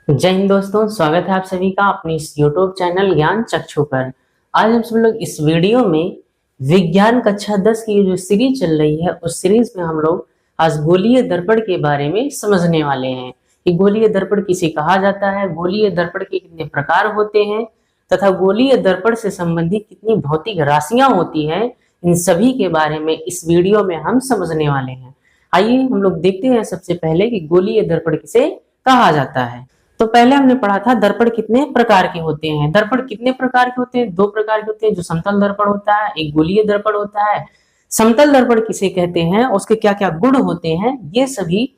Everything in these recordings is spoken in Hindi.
जय हिंद दोस्तों, स्वागत है आप सभी का अपने इस YouTube चैनल ज्ञान चक्षु पर। आज हम सब लोग इस वीडियो में विज्ञान कक्षा 10 की जो सीरीज चल रही है उस सीरीज में हम लोग आज गोलीय दर्पण के बारे में समझने वाले हैं कि गोलीय दर्पण किसे कहा जाता है, गोलीय दर्पण के कितने प्रकार होते हैं तथा गोलीय दर्पण से संबंधित कितनी भौतिक राशियां होती हैं। इन सभी के बारे में इस वीडियो में हम समझने वाले हैं। आइए हम लोग देखते हैं सबसे पहले कि गोलीय दर्पण किसे कहा जाता है। तो पहले हमने पढ़ा था दर्पण कितने प्रकार के होते हैं। दर्पण कितने प्रकार के होते हैं? दो प्रकार के होते हैं। जो समतल दर्पण होता है, एक गोलीय दर्पण होता है। समतल दर्पण किसे कहते हैं, उसके क्या क्या गुण होते हैं, ये सभी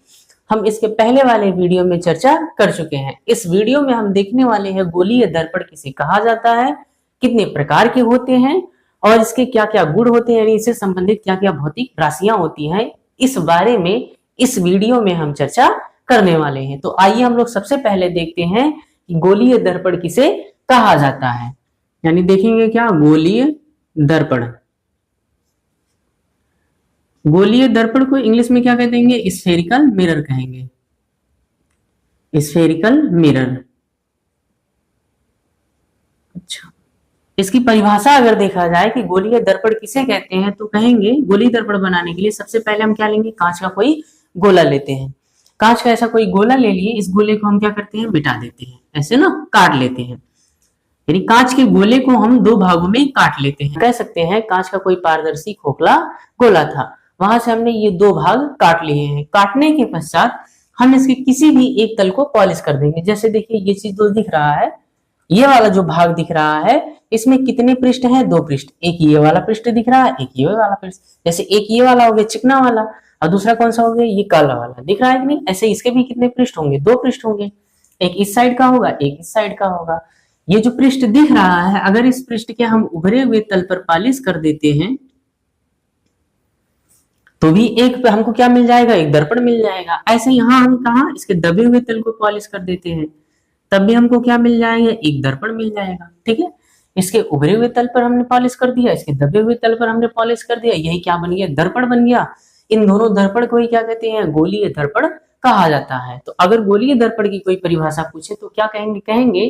हम इसके पहले वाले वीडियो में चर्चा कर चुके हैं। इस वीडियो में हम देखने वाले हैं गोलीय दर्पण किसे कहा जाता है, कितने प्रकार के होते हैं और इसके क्या क्या गुण होते हैं, यानी इससे संबंधित क्या क्या भौतिक राशियां होती हैं, इस बारे में इस वीडियो में हम चर्चा करने वाले हैं। तो आइए हम लोग सबसे पहले देखते हैं कि गोलीय दर्पण किसे कहा जाता है। यानी देखेंगे क्या गोलीय दर्पण। गोलीय दर्पण को इंग्लिश में क्या कहते हैं? स्फेरिकल मिरर कहेंगे। Spherical mirror. अच्छा, इसकी परिभाषा अगर देखा जाए कि गोलीय दर्पण किसे कहते हैं तो कहेंगे गोलीय दर्पण बनाने के लिए सबसे पहले हम क्या लेंगे, कांच का कोई गोला लेते हैं। कांच का ऐसा कोई गोला ले लिए, इस गोले को हम क्या करते हैं, मिटा देते हैं, ऐसे ना काट लेते हैं। यानी कांच के गोले को हम दो भागों में काट लेते हैं। कह सकते हैं कांच का कोई पारदर्शी खोखला गोला था, वहां से हमने ये दो भाग काट लिए हैं। काटने के पश्चात हम इसके किसी भी एक तल को पॉलिश कर देंगे। जैसे देखिए ये चीज तो दिख रहा है, ये वाला जो भाग दिख रहा है इसमें कितने पृष्ठ हैं? दो पृष्ठ। एक ये वाला पृष्ठ दिख रहा है, एक ये वाला पृष्ठ। जैसे एक ये वाला हो गया चिकना वाला और दूसरा कौन सा हो गया, ये काला वाला। दिख रहा है कि नहीं? ऐसे इसके भी कितने पृष्ठ होंगे? दो पृष्ठ होंगे। एक इस साइड का होगा, एक इस साइड का होगा। ये जो पृष्ठ दिख रहा है, अगर इस पृष्ठ के हम उभरे हुए तल पर पॉलिश कर देते हैं तो भी एक पे हमको क्या मिल जाएगा, एक दर्पण मिल जाएगा। ऐसे यहाँ हम कहा इसके दबे हुए तल को पॉलिश कर देते हैं तब भी हमको क्या मिल जाएगा, एक दर्पण मिल जाएगा। ठीक है, इसके उभरे हुए तल पर हमने पॉलिश कर दिया, इसके दबे हुए तल पर हमने पॉलिश कर दिया, यही क्या बन गया, दर्पण बन गया। इन दोनों दर्पण को ही क्या कहते हैं, गोलीय दर्पण कहा जाता है। तो अगर गोलीय दर्पण की कोई परिभाषा पूछे तो क्या कहेंगे, कहेंगे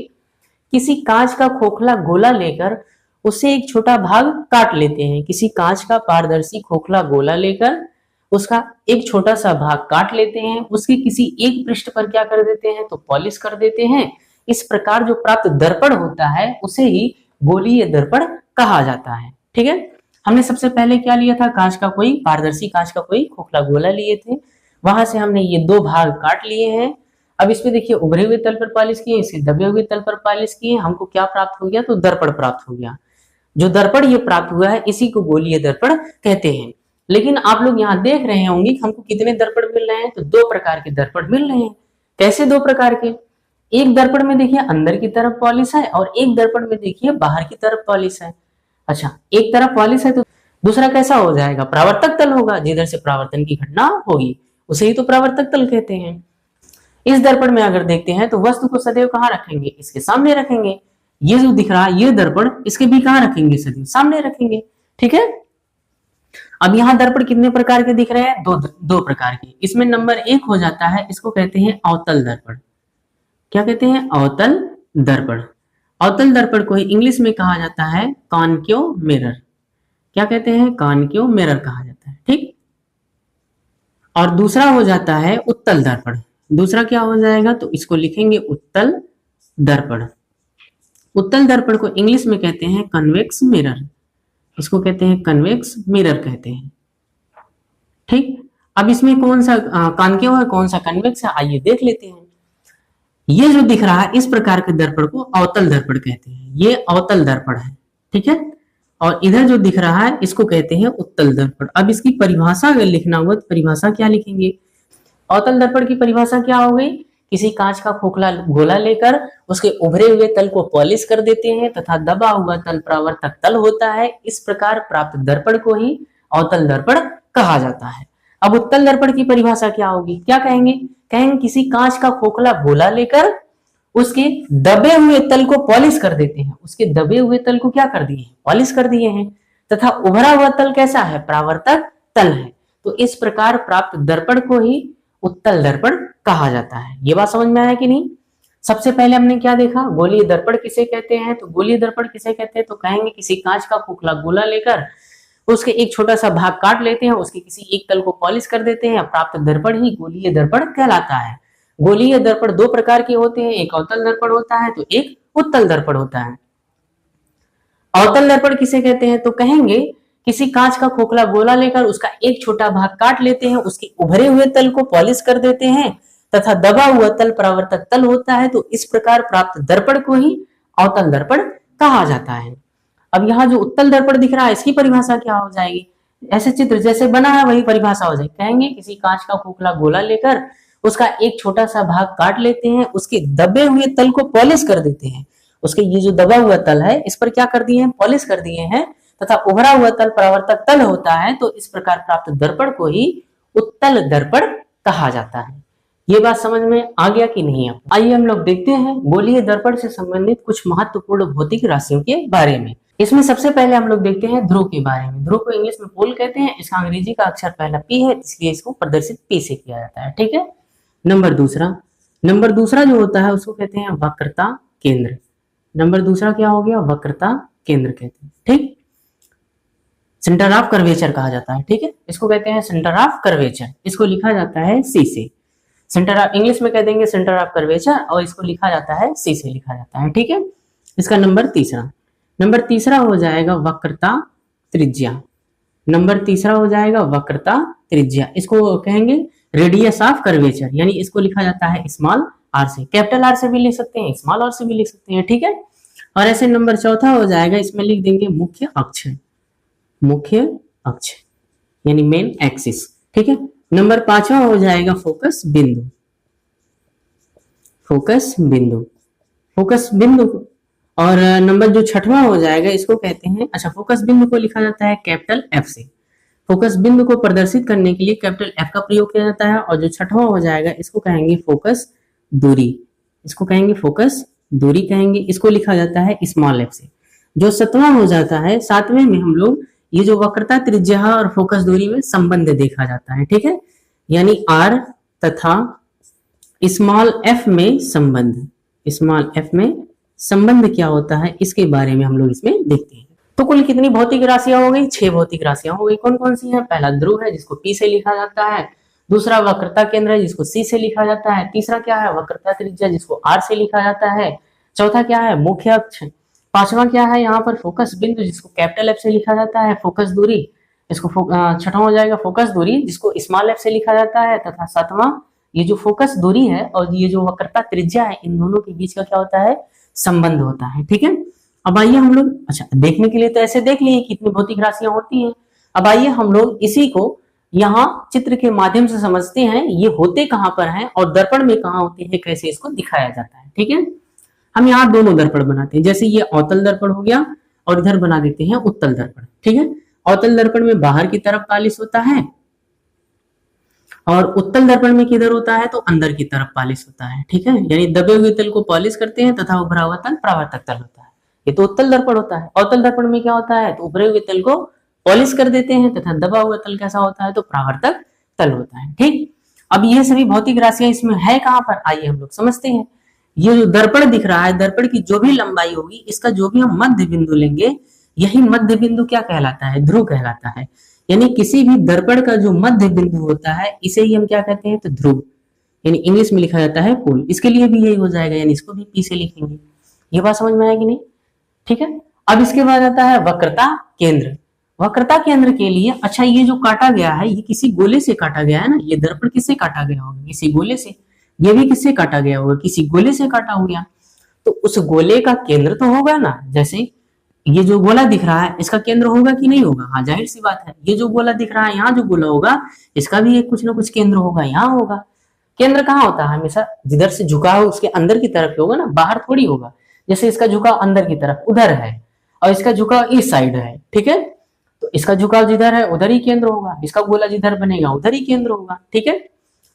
किसी कांच का खोखला गोला लेकर उसे एक छोटा भाग काट लेते हैं। किसी कांच का पारदर्शी खोखला गोला लेकर उसका एक छोटा सा भाग काट लेते हैं, उसके किसी एक पृष्ठ पर क्या कर देते हैं, तो पॉलिश कर देते हैं। इस प्रकार जो प्राप्त दर्पण होता है उसे ही गोलीय दर्पण कहा जाता है। ठीक है, हमने सबसे पहले क्या लिया था, कांच का कोई पारदर्शी कांच का कोई खोखला गोला लिए थे, वहां से हमने ये दो भाग काट लिए हैं। अब इसमें देखिए उभरे हुए तल पर पॉलिश किए, इसके दबे हुए तल पर पॉलिश किए, हमको क्या प्राप्त हो गया, तो दर्पण प्राप्त हो गया। जो दर्पण ये प्राप्त हुआ है इसी को गोलीय दर्पण कहते हैं। लेकिन आप लोग यहाँ देख रहे होंगे कि हमको कितने दर्पण मिल रहे हैं, तो दो प्रकार के दर्पण मिल रहे हैं। कैसे दो प्रकार के? एक दर्पण में देखिए अंदर की तरफ पॉलिश है और एक दर्पण में देखिए बाहर की तरफ पॉलिश है। अच्छा, एक तरफ पॉलिश है तो दूसरा कैसा हो जाएगा, परावर्तक तल होगा, जिधर से परावर्तन की घटना होगी उसे ही तो परावर्तक तल कहते हैं। इस दर्पण में अगर देखते हैं तो वस्तु को सदैव कहाँ रखेंगे, इसके सामने रखेंगे। ये जो दिख रहा है ये दर्पण, इसके भी कहाँ रखेंगे, सदैव सामने रखेंगे। ठीक है, अब यहाँ दर्पण कितने प्रकार के दिख रहे हैं, दो प्रकार के। इसमें नंबर एक हो जाता है, इसको कहते हैं अवतल दर्पण। क्या कहते हैं, अवतल दर्पण। अवतल दर्पण को इंग्लिश में कहा जाता है कॉनकेव मिरर। क्या कहते हैं, कॉनकेव मिरर कहा जाता है। ठीक, और दूसरा हो जाता है उत्तल दर्पण। दूसरा क्या हो जाएगा, तो इसको लिखेंगे उत्तल दर्पण। उत्तल दर्पण को इंग्लिश में कहते हैं कन्वेक्स मिरर। इसको कहते हैं कन्वेक्स मिरर कहते हैं। ठीक, अब इसमें कौन सा कॉनकेव है, कौन सा कन्वेक्स है, आइए देख लेते हैं। ये जो दिख रहा है इस प्रकार के दर्पण को अवतल दर्पण कहते हैं, ये अवतल दर्पण है। ठीक है, और इधर जो दिख रहा है इसको कहते हैं उत्तल दर्पण। अब इसकी परिभाषा अगर लिखना हुआ तो परिभाषा क्या लिखेंगे, अवतल दर्पण की परिभाषा क्या हो गई, किसी कांच का खोखला गोला लेकर उसके उभरे हुए तल को पॉलिश कर देते हैं तथा दबा हुआ तल परावर्तक तल होता है। इस प्रकार प्राप्त दर्पण को ही अवतल दर्पण कहा जाता है। अब उत्तल दर्पण की परिभाषा क्या होगी, क्या कहेंगे, कहेंगे किसी कांच का खोखला गोला लेकर उसके दबे हुए तल को पॉलिश कर देते हैं। उसके दबे हुए तल को क्या कर दिए हैं, पॉलिश कर दिए हैं, तथा उभरा हुआ तल कैसा है, परावर्तक तल है। तो इस प्रकार प्राप्त दर्पण को ही उत्तल दर्पण कहा जाता है। ये बात समझ में आया कि नहीं? सबसे पहले हमने क्या देखा, गोलीय दर्पण किसे कहते हैं, तो गोलीय दर्पण किसे कहते हैं तो कहेंगे किसी कांच का खोखला गोला लेकर उसके एक छोटा सा भाग काट लेते हैं, उसके किसी एक तल को पॉलिश कर देते हैं, प्राप्त दर्पण ही गोलीय दर्पण कहलाता है। गोलीय दर्पण दो प्रकार के होते हैं, एक अवतल दर्पण होता है तो एक उत्तल दर्पण होता है। अवतल दर्पण किसे कहते हैं तो कहेंगे किसी कांच का खोखला गोला लेकर उसका एक छोटा भाग काट लेते हैं, उसके उभरे हुए तल को पॉलिश कर देते हैं तथा दबा हुआ तल परावर्तक तल होता है, तो इस प्रकार प्राप्त दर्पण को ही अवतल दर्पण कहा जाता है। अब यहाँ जो उत्तल दर्पण दिख रहा है इसकी परिभाषा क्या हो जाएगी, ऐसे चित्र जैसे बना है वही परिभाषा हो जाएगी। कहेंगे किसी कांच का खोखला गोला लेकर उसका एक छोटा सा भाग काट लेते हैं, उसके दबे हुए तल को पॉलिश कर देते हैं, उसके ये जो दबा हुआ तल है इस पर क्या कर दिए हैं, पॉलिश कर दिए हैं तथा उभरा हुआ तल परावर्तक तल होता है, तो इस प्रकार प्राप्त दर्पण को ही उत्तल दर्पण कहा जाता है। ये बात समझ में आ गया कि नहीं आपको? आइए हम लोग देखते हैं गोलीय दर्पण से संबंधित कुछ महत्वपूर्ण भौतिक राशियों के बारे में। इसमें सबसे पहले हम लोग देखते हैं ध्रुव के बारे में। ध्रुव को इंग्लिश में पोल कहते हैं, इसका अंग्रेजी का अक्षर पहला पी है, इसलिए इसको प्रदर्शित पी से किया जाता है। ठीक है। नंबर दूसरा जो होता है उसको कहते हैं वक्रता केंद्र। नंबर दूसरा क्या हो गया, वक्रता केंद्र कहते हैं। ठीक, सेंटर ऑफ कर्वेचर कहा जाता है। ठीक है, इसको कहते हैं सेंटर ऑफ कर्वेचर, इसको लिखा जाता है सी से। सेंटर ऑफ इंग्लिश में कह देंगे सेंटर ऑफ कर्वेचर और इसको लिखा जाता है सी से लिखा जाता है। ठीक है, इसका नंबर तीसरा हो जाएगा वक्रता त्रिज्या। नंबर तीसरा हो जाएगा वक्रता त्रिज्या, इसको कहेंगे रेडियस ऑफ कर्वेचर, यानी इसको लिखा जाता है स्मॉल आर से। कैपिटल आर से भी लिख सकते हैं, स्मॉल आर से भी लिख सकते हैं। ठीक है, और ऐसे नंबर चौथा हो जाएगा, इसमें लिख देंगे मुख्य अक्ष यानी मेन एक्सिस। ठीक है, नंबर पांचवा हो जाएगा फोकस बिंदु। और नंबर जो छठवां हो जाएगा इसको कहते हैं, अच्छा फोकस बिंदु को लिखा जाता है कैपिटल एफ से। फोकस बिंदु को प्रदर्शित करने के लिए कैपिटल एफ का प्रयोग किया जाता है। और जो छठवां हो जाएगा इसको कहेंगे फोकस दूरी, कहेंगे, इसको लिखा जाता है स्मॉल एफ से। जो सातवां हो जाता है, सातवें में हम लोग ये जो वक्रता त्रिज्या और फोकस दूरी में संबंध देखा जाता है। ठीक है, यानी आर तथा स्मॉल एफ में संबंध क्या होता है इसके बारे में हम लोग इसमें देखते हैं। तो कुल कितनी भौतिक राशियां हो गई, 6 भौतिक राशियां हो गई। कौन कौन सी है, पहला ध्रुव है जिसको पी से लिखा जाता है, दूसरा वक्रता केंद्र है जिसको सी से लिखा जाता है, तीसरा क्या है वक्रता त्रिज्या जिसको आर से लिखा जाता है, चौथा क्या है मुख्य अक्ष, पांचवा क्या है यहाँ पर फोकस बिंदु जिसको कैपिटल एफ से लिखा जाता है, फोकस दूरी इसको छठवां हो जाएगा फोकस दूरी जिसको स्मॉल एफ से लिखा जाता है, तथा सातवां ये जो फोकस दूरी है और ये जो वक्रता त्रिज्या है इन दोनों के बीच का क्या होता है, संबंध होता है। ठीक है, अब आइए हम लोग, अच्छा देखने के लिए तो ऐसे देख लिए कितनी भौतिक राशियां होती हैं। अब आइए हम लोग इसी को यहाँ चित्र के माध्यम से समझते हैं, ये होते कहाँ पर हैं और दर्पण में कहाँ होते हैं, कैसे इसको दिखाया जाता है। ठीक है, हम यहाँ दोनों दर्पण बनाते हैं, जैसे ये अवतल दर्पण हो गया और इधर बना देते हैं उत्तल दर्पण। ठीक है, अवतल दर्पण में बाहर की तरफ पॉलिश होता है और उत्तल दर्पण में किधर होता है तो अंदर की तरफ पॉलिश होता है। ठीक है, यानी दबे हुए तल को पॉलिश करते हैं तथा उभरा हुआ तल परावर्तक तल होता है, ये तो उत्तल दर्पण होता है। अवतल दर्पण में क्या होता है तो उभरे हुए तल को पॉलिश कर देते हैं तथा दबा हुआ तल कैसा होता है तो परावर्तक तल होता है। ठीक, अब ये सभी भौतिक राशियां इसमें है कहां पर, आइए हम लोग समझते हैं। ये जो दर्पण दिख रहा है, दर्पण की जो भी लंबाई होगी इसका जो भी हम मध्य बिंदु लेंगे, यही मध्य बिंदु क्या कहलाता है, ध्रुव कहलाता है। यानी किसी भी दर्पण का जो मध्य बिंदु होता है इसे ही हम क्या कहते हैं तो ध्रुव, यानी इंग्लिश में लिखा जाता है पोल। इसके लिए भी यही हो जाएगा, यानी इसको भी पी से लिखेंगे। ये बात समझ में आएगी नहीं? ठीक है, अब इसके बाद आता है वक्रता केंद्र। वक्रता केंद्र के लिए, अच्छा ये जो काटा गया है ये किसी गोले से काटा गया है ना, ये दर्पण किससे काटा गया होगा, किसी गोले से। ये भी किससे काटा गया होगा, किसी गोले से काटा हो गया। तो उस गोले का केंद्र तो होगा ना, जैसे ये जो गोला दिख रहा है इसका केंद्र होगा कि नहीं होगा, हाँ जाहिर सी बात है। ये जो गोला दिख रहा है यहाँ जो गोला होगा इसका भी एक कुछ ना कुछ केंद्र होगा, यहाँ होगा। केंद्र कहाँ होता है, हमेशा जिधर से झुकाव उसके अंदर की तरफ होगा ना, बाहर थोड़ी होगा। जैसे इसका झुकाव अंदर की तरफ उधर है और इसका झुकाव इस साइड है। ठीक है, तो इसका झुकाव जिधर है उधर ही केंद्र होगा, इसका गोला जिधर बनेगा उधर ही केंद्र होगा। ठीक है,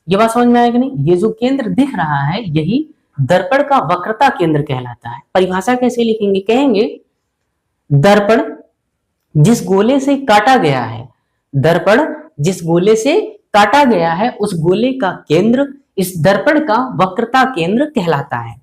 ये बात समझ में आएगी नहीं? ये जो केंद्र दिख रहा है यही दर्पण का वक्रता केंद्र कहलाता है। परिभाषा कैसे लिखेंगे, कहेंगे दर्पण जिस गोले से काटा गया है, दर्पण जिस गोले से काटा गया है उस गोले का केंद्र इस दर्पण का वक्रता केंद्र कहलाता है।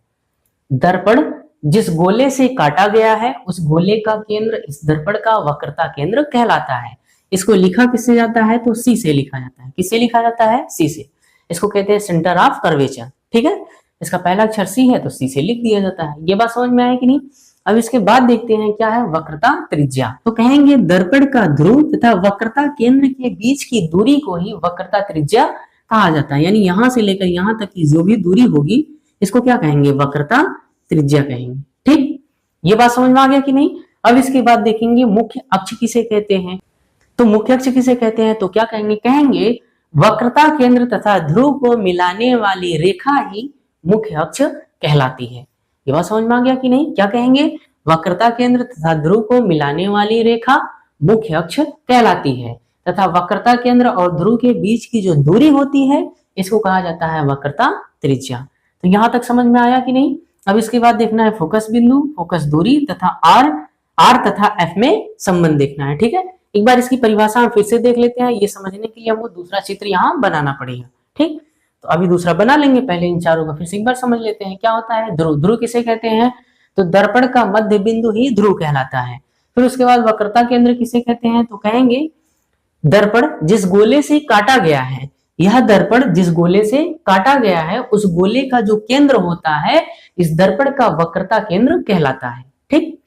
दर्पण जिस गोले से काटा गया है उस गोले का केंद्र इस दर्पण का वक्रता केंद्र कहलाता है। इसको लिखा किससे जाता है तो सी से लिखा जाता है। किससे लिखा जाता है? सी से। इसको कहते हैं सेंटर ऑफ कर्वेचर। ठीक है, इसका पहला अक्षर सी है तो सी से लिख दिया जाता है। ये बात समझ में आया कि नहीं? अब इसके बाद देखते हैं क्या है वक्रता त्रिज्या। तो कहेंगे दर्पण का ध्रुव तथा वक्रता केंद्र के बीच की दूरी को ही वक्रता त्रिज्या कहा जाता है। यानी यहां से लेकर यहां तक की जो भी दूरी होगी इसको क्या कहेंगे? वक्रता त्रिज्या कहेंगे। ठीक, ये बात समझ में आ गया कि नहीं? अब इसके बाद देखेंगे मुख्य अक्ष किसे कहते हैं। तो मुख्य अक्ष किसे कहते हैं तो क्या कहेंगे? कहेंगे वक्रता केंद्र तथा ध्रुव को मिलाने वाली रेखा ही मुख्य अक्ष कहलाती है। ये बात समझ में आ गया कि नहीं? क्या कहेंगे? वक्रता केंद्र तथा ध्रुव को मिलाने वाली रेखा मुख्य अक्ष कहलाती है तथा वक्रता केंद्र और ध्रुव के बीच की जो दूरी होती है इसको कहा जाता है वक्रता त्रिज्या। तो यहां तक समझ में आया कि नहीं? अब इसके बाद देखना है फोकस बिंदु, फोकस दूरी तथा आर तथा एफ में संबंध देखना है। ठीक है, एक बार इसकी परिभाषा हम फिर से देख लेते हैं। ये समझने के लिए हमको दूसरा चित्र यहाँ बनाना पड़ेगा। ठीक, तो अभी दूसरा बना लेंगे, पहले इन चारों का फिर से एक बार समझ लेते हैं क्या होता है। ध्रुव, ध्रुव किसे कहते हैं तो दर्पण का मध्य बिंदु ही ध्रुव कहलाता है। फिर उसके बाद वक्रता केंद्र किसे कहते हैं तो कहेंगे दर्पण जिस गोले से काटा गया है, यह दर्पण जिस गोले से काटा गया है उस गोले का जो केंद्र होता है इस दर्पण का वक्रता केंद्र कहलाता है। ठीक,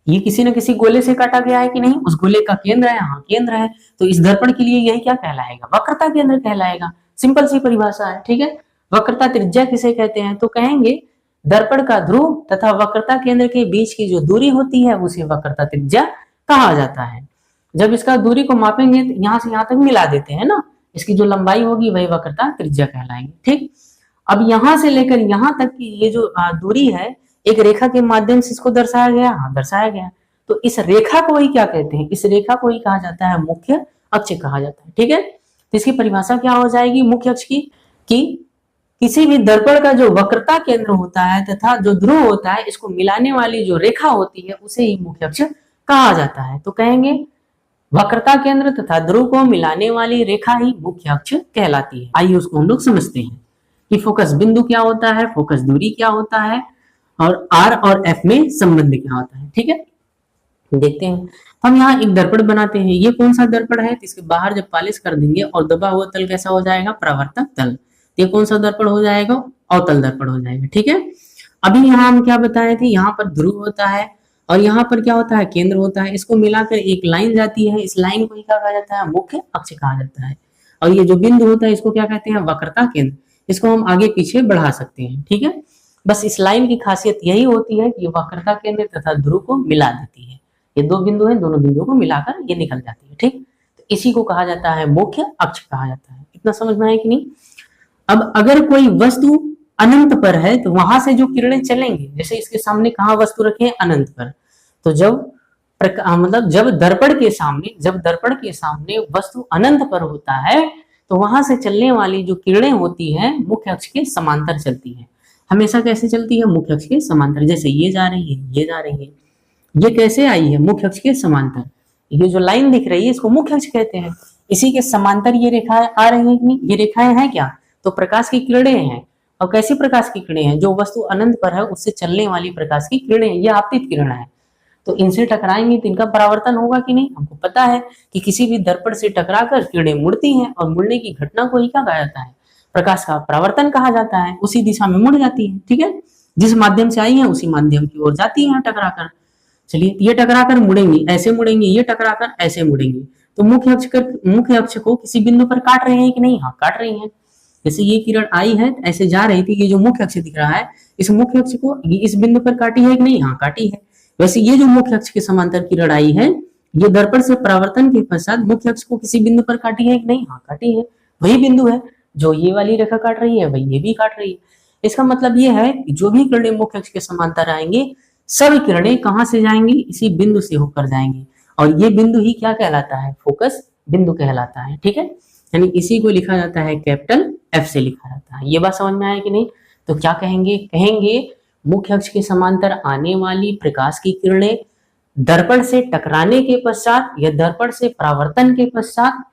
ये किसी न किसी गोले से काटा गया है कि नहीं? उस गोले का केंद्र है, हाँ केंद्र है, तो इस दर्पण के लिए यही क्या कहलाएगा? वक्रता केंद्र कहलाएगा। सिंपल सी परिभाषा है। ठीक है, वक्रता त्रिज्या किसे कहते हैं तो कहेंगे दर्पण का ध्रुव तथा वक्रता केंद्र के बीच की जो दूरी होती है उसे वक्रता त्रिज्या कहा जाता है। जब इसका दूरी को मापेंगे तो यहाँ से यहाँ तक मिला देते हैं ना, इसकी जो लंबाई होगी वही वक्रता त्रिज्या कहलाएगी। ठीक, अब यहां से लेकर यहां तक की ये जो दूरी है एक रेखा के माध्यम से इसको दर्शाया गया। हाँ दर्शाया गया, तो इस रेखा को ही क्या कहते हैं? इस रेखा को ही कहा जाता है मुख्य अक्ष कहा जाता है। ठीक है, तो इसकी परिभाषा क्या हो जाएगी मुख्य अक्ष की कि किसी भी दर्पण का जो वक्रता केंद्र होता है तथा जो ध्रुव होता है इसको मिलाने वाली जो रेखा होती है उसे ही मुख्य अक्ष कहा जाता है। तो कहेंगे वक्रता केंद्र तथा ध्रुव को मिलाने वाली रेखा ही मुख्य अक्ष कहलाती है। आइए उसको हम लोग समझते हैं कि फोकस बिंदु क्या होता है, फोकस दूरी क्या होता है और आर और एफ में संबंध क्या होता है। ठीक है, देखते हैं। हम यहाँ एक दर्पण बनाते हैं। ये कौन सा दर्पण है? इसके बाहर जब पॉलिश कर देंगे और दबा हुआ तल कैसा हो जाएगा? परावर्तक तल। ये कौन सा दर्पण हो जाएगा? अवतल दर्पण हो जाएगा। ठीक है, अभी यहाँ हम क्या बताए थे? यहाँ पर ध्रुव होता है और यहाँ पर क्या होता है? केंद्र होता है। इसको मिलाकर एक लाइन जाती है, इस लाइन को क्या कहा जाता है? मुख्य अक्ष कहा जाता है। और ये जो बिंदु होता है इसको क्या कहते हैं? वक्रता केंद्र। इसको हम आगे पीछे बढ़ा सकते हैं। ठीक है, बस इस लाइन की खासियत यही होती है कि वक्रता केंद्र तथा ध्रुव को मिला देती है। ये दो बिंदु हैं, दोनों बिंदुओं को मिलाकर ये निकल जाती है। ठीक, तो इसी को कहा जाता है मुख्य अक्ष कहा जाता है। इतना समझ में आया कि नहीं? अब अगर कोई वस्तु अनंत पर है तो वहां से जो किरणें चलेंगी, जैसे इसके सामने कहाँ वस्तु रखे हैं? अनंत पर। तो जब मतलब जब दर्पण के सामने वस्तु अनंत पर होता है तो वहां से चलने वाली जो किरणें होती हैं मुख्य अक्ष के समांतर चलती है। हमेशा कैसे चलती है? मुख्य अक्ष के समांतर। जैसे ये जा रही है, ये जा रही है, ये कैसे आई है? मुख्य अक्ष के समांतर। ये जो लाइन दिख रही है इसको मुख्य अक्ष कहते हैं। इसी के समांतर ये रेखाएं आ रही है कि नहीं? ये रेखाएं हैं क्या? तो प्रकाश की किरणें हैं। और कैसी प्रकाश की किरणें हैं? जो वस्तु अनंत पर है उससे चलने वाली प्रकाश की किरणें, ये आपतित किरण है। तो इनसे टकराएंगे तो इनका परावर्तन होगा कि नहीं? हमको पता है कि किसी भी दर्पण से टकराकर किरणें मुड़ती हैं और मुड़ने की घटना को ही क्या कहा जाता है? प्रकाश का परावर्तन कहा जाता है। उसी दिशा में मुड़ जाती है। ठीक है, जिस माध्यम से आई है उसी माध्यम की ओर जाती है टकराकर। चलिए, ये टकराकर मुड़ेंगी, ऐसे मुड़ेंगी, ये टकराकर ऐसे मुड़ेंगी। तो मुख्य अक्ष को किसी बिंदु पर काट रहे हैं कि नहीं? हाँ काट रही है। जैसे ये किरण आई है ऐसे जा रही थी, ये जो मुख्य अक्ष दिख रहा है इस मुख्य अक्ष को इस बिंदु पर काटी है कि नहीं? हाँ काटी है। वैसे ये जो मुख्य अक्ष के समांतर किरण आई है ये दर्पण से परावर्तन के पश्चात मुख्य अक्ष को किसी बिंदु पर काटी है कि नहीं? हाँ काटी है। वही बिंदु है जो ये वाली रेखा काट रही है, वही ये भी काट रही है। इसका मतलब ये है कि जो भी किरणें मुख्य अक्ष के समांतर आएंगी सभी किरणें कहां से जाएंगी? इसी बिंदु से होकर जाएंगी। और ये बिंदु ही क्या कहलाता है? फोकस बिंदु कहलाता है। ठीक है, यानी इसी को लिखा जाता है कैपिटल एफ से लिखा जाता है। ये बात समझ में आया कि नहीं? तो क्या कहेंगे? कहेंगे मुख्य अक्ष के समांतर आने वाली प्रकाश की किरणें दर्पण से टकराने के पश्चात या दर्पण से परावर्तन के पश्चात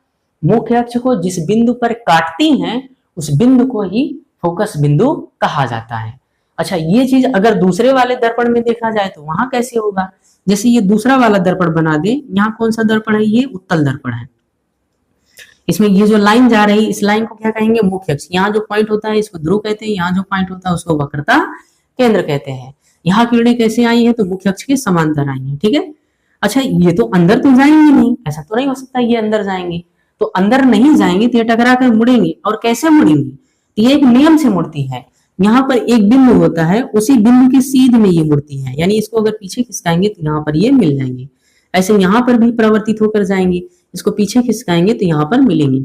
मुख्य अक्ष को जिस बिंदु पर काटती हैं उस बिंदु को ही फोकस बिंदु कहा जाता है। अच्छा, ये चीज अगर दूसरे वाले दर्पण में देखा जाए तो वहां कैसे होगा? जैसे ये दूसरा वाला दर्पण बना दे, यहाँ कौन सा दर्पण है? ये उत्तल दर्पण है। इसमें ये जो लाइन जा रही है, इस लाइन को क्या कहेंगे? मुख्य अक्ष। यहाँ जो पॉइंट होता है इसको ध्रुव कहते हैं, यहाँ जो पॉइंट होता है उसको वक्रता केंद्र कहते हैं। यहाँ किरणें कैसे आई है? तो मुख्य अक्ष के समांतर आई है, ठीक है। अच्छा, ये तो अंदर तो जाएंगे नहीं, ऐसा तो नहीं हो सकता ये अंदर जाएंगे, तो अंदर नहीं जाएंगे तो ये टकरा कर मुड़ेंगे। और कैसे मुड़ेंगे? तो ये एक नियम से मुड़ती है। यहाँ पर एक बिंदु होता है, उसी बिंदु के सीध में ये मुड़ती है, यानी इसको अगर पीछे खिसकाएंगे तो यहाँ पर ये मिल जाएंगे। ऐसे यहाँ पर भी परिवर्तित होकर जाएंगे, इसको पीछे खिसकाएंगे तो यहाँ पर मिलेंगे।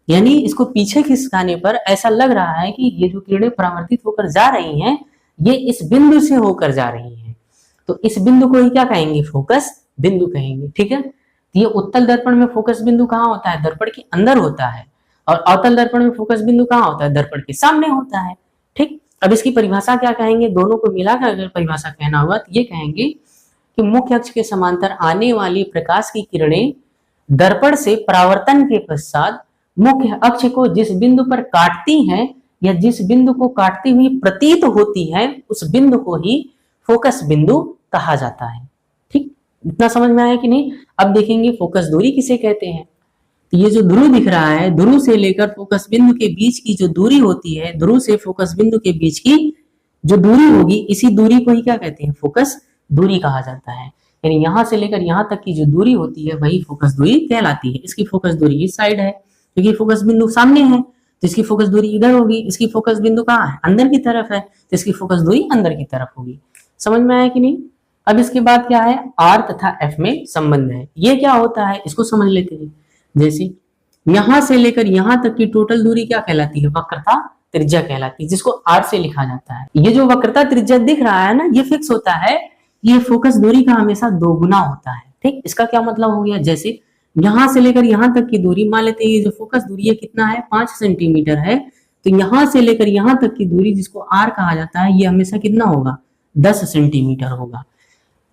यानी इसको पीछे खिसकाने पर ऐसा लग रहा है कि ये जो किरणें परावर्तित होकर जा रही हैं, ये इस बिंदु से होकर जा रही हैं। तो इस बिंदु को ही क्या कहेंगे? फोकस बिंदु कहेंगे, ठीक है। तो ये उत्तल दर्पण में फोकस बिंदु कहाँ होता है? दर्पण के अंदर होता है। और अवतल दर्पण में फोकस बिंदु कहाँ होता है? दर्पण के सामने होता है, ठीक। अब इसकी परिभाषा क्या कहेंगे? दोनों को मिलाकर अगर परिभाषा कहना होगा तो ये कहेंगे कि मुख्य अक्ष के समांतर आने वाली प्रकाश की किरणें दर्पण से परावर्तन के पश्चात मुख्य अक्ष को जिस बिंदु पर काटती हैं या जिस बिंदु को काटती हुई प्रतीत होती है, उस बिंदु को ही फोकस बिंदु कहा जाता है, ठीक। इतना समझ में आया कि नहीं? अब देखेंगे फोकस दूरी किसे कहते हैं। तो ये जो ध्रुव दिख रहा है, ध्रुव से लेकर फोकस बिंदु के बीच की जो दूरी होती है, ध्रुव से फोकस बिंदु के बीच की जो दूरी होगी, इसी दूरी को ही क्या कहते हैं? फोकस दूरी कहा जाता है। यानी यहां से लेकर यहां तक की जो दूरी होती है वही फोकस दूरी कहलाती है। इसकी फोकस दूरी इस साइड है, क्योंकि फोकस बिंदु सामने है, तो इसकी फोकस दूरी इधर होगी। इसकी फोकस बिंदु कहाँ है? अंदर की तरफ है, तो इसकी फोकस दूरी अंदर की तरफ होगी। समझ में आया कि नहीं? अब इसके बाद क्या है? आर तथा एफ में संबंध है। ये क्या होता है इसको समझ लेते हैं। जैसे यहां से लेकर यहां तक की टोटल दूरी क्या कहलाती है? वक्रता त्रिज्या कहलाती है, जिसको आर से लिखा जाता है। ये जो वक्रता त्रिज्या दिख रहा है ना, ये फिक्स होता है, ये फोकस दूरी का हमेशा दोगुना होता है, ठीक। इसका क्या मतलब हो गया? जैसे यहां से लेकर यहां तक की दूरी, मान लेते हैं ये जो फोकस दूरी है कितना है? 5 सेंटीमीटर है, तो यहां से लेकर यहां तक की दूरी जिसको आर कहा जाता है, ये हमेशा कितना होगा? 10 सेंटीमीटर होगा।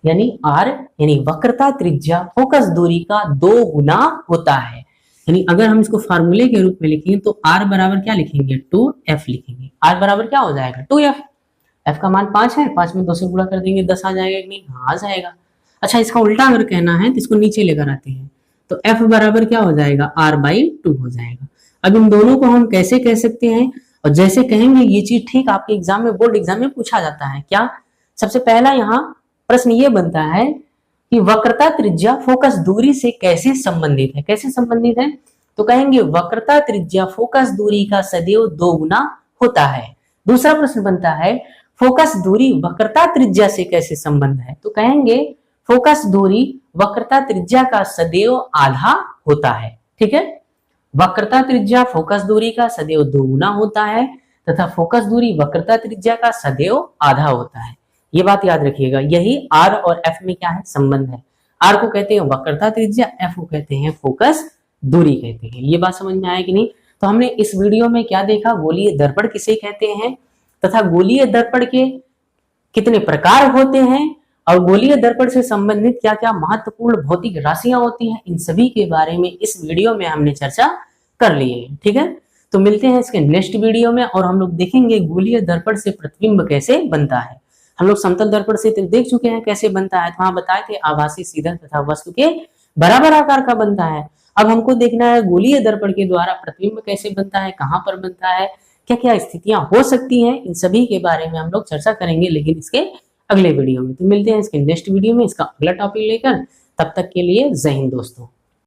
यानी आर यानी वक्रता त्रिज्या फोकस दूरी का 2 गुना होता है। यानी अगर हम इसको फार्मूले के रूप में लिखेंगे तो आर बराबर क्या लिखेंगे? 2f लिखेंगे। आर बराबर क्या हो जाएगा? 2f। f का मान 5 है, 5 में 2 से गुणा कर देंगे 10 आ जाएगा कि नहीं? हाँ आ जाएगा। अच्छा, इसका उल्टा अगर कहना है तो इसको नीचे लेकर आते हैं, तो f बराबर क्या हो जाएगा? r/2 हो जाएगा। अब इन दोनों को हम कैसे कह सकते हैं? और जैसे कहेंगे ये चीज ठीक आपके एग्जाम में, बोर्ड एग्जाम में पूछा जाता है। क्या? सबसे पहला यहाँ प्रश्न ये बनता है कि वक्रता त्रिज्या फोकस दूरी से कैसे संबंधित है? कैसे संबंधित है? तो कहेंगे वक्रता त्रिज्या फोकस दूरी का सदैव 2 गुना होता है। दूसरा प्रश्न बनता है फोकस दूरी वक्रता त्रिज्या से कैसे संबंध है? तो कहेंगे फोकस दूरी वक्रता त्रिज्या का सदैव आधा होता है, ठीक है। वक्रता त्रिज्या फोकस दूरी का सदैव 2 गुना होता है तथा फोकस दूरी वक्रता त्रिज्या का सदैव आधा होता है। ये बात याद रखिएगा। यही आर और एफ में क्या है? संबंध है। आर को कहते हैं वक्रता त्रिज्या, एफ को कहते हैं फोकस दूरी कहते हैं। ये बात समझ में आया कि नहीं? तो हमने इस वीडियो में क्या देखा? गोलीय दर्पण किसे कहते हैं तथा गोलीय दर्पण के कितने प्रकार होते हैं और गोलीय दर्पण से संबंधित क्या क्या महत्वपूर्ण भौतिक राशियां होती हैं, इन सभी के बारे में इस वीडियो में हमने चर्चा कर ली है, ठीक है। तो मिलते हैं इसके नेक्स्ट वीडियो में और हम लोग देखेंगे गोलीय दर्पण से प्रतिबिंब कैसे बनता है। हम लोग समतल दर्पण से देख चुके हैं कैसे बनता है, तो वहां बताए थे आभासी, सीधा तथा वस्तु के बराबर आकार का बनता है। अब हमको देखना है गोलीय दर्पण के द्वारा प्रतिबिंब कैसे बनता है, कहां पर बनता है, क्या क्या स्थितियां हो सकती हैं, इन सभी के बारे में हम लोग चर्चा करेंगे, लेकिन इसके अगले वीडियो में। तो मिलते हैं इसके नेक्स्ट वीडियो में इसका अगला टॉपिक लेकर। तब तक के लिए जय हिंद दोस्तों।